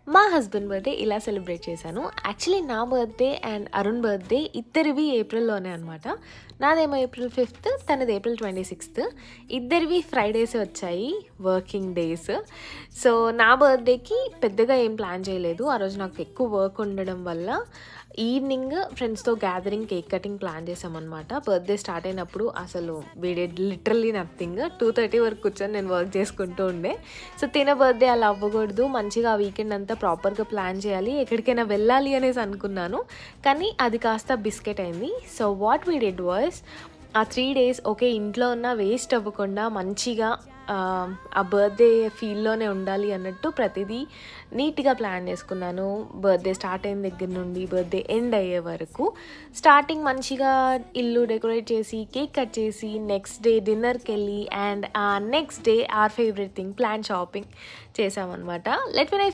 మా husband birthday ఇలా celebrate చేశాను. యాక్చువల్లీ నా బర్త్డే అండ్ అరుణ్ బర్త్డే ఇద్దరివి ఏప్రిల్‌లోనే అనమాట. నాదేమో ఏప్రిల్ 5థ్, తనది ఏప్రిల్ 26థ్. ఇద్దరివి ఫ్రైడేసే వచ్చాయి వర్కింగ్ డేస్. సో, నా బర్త్డేకి పెద్దగా ఏం ప్లాన్ చేయలేదు. ఆ రోజు నాకు ఎక్కువ వర్క్ ఉండడం వల్ల ఈవినింగ్ ఫ్రెండ్స్‌తో గ్యాదరింగ్, కేక్ కటింగ్ ప్లాన్ చేశామనమాట. బర్త్డే స్టార్ట్ అయినప్పుడు అసలు వి డిడ్ లిటరల్లీ నథింగ్. 2:30 వరకు కూర్చొని నేను వర్క్ చేసుకుంటూ ఉండే. సో, తిన బర్త్డే అలా అవ్వకూడదు. మంచిగా ఆ వీకెండ్ అంతా ప్రాపర్‌గా ప్లాన్ చేయాలి. ఎక్కడికైనా వెళ్ళాలి అనేసి అనుకున్నాను. కానీ అది కాస్త బిస్కెట్ అయింది. So, what we did was ఆ 3 డేస్ ఓకే ఇంట్లో ఉన్న వేస్ట్ అవ్వకుండా మంచిగా ఆ బర్త్డే ఫీల్‌లోనే ఉండాలి అన్నట్టు ప్రతిదీ నీట్‌గా ప్లాన్ చేసుకున్నాను. బర్త్డే స్టార్ట్ అయిన దగ్గర నుండి బర్త్డే ఎండ్ అయ్యే వరకు. స్టార్టింగ్ మంచిగా ఇల్లు డెకరేట్ చేసి, కేక్ కట్ చేసి, నెక్స్ట్ డే డిన్నర్‌కెళ్ళి and next day our favourite thing plan shopping చేశామన్నమాట. లెట్ మీ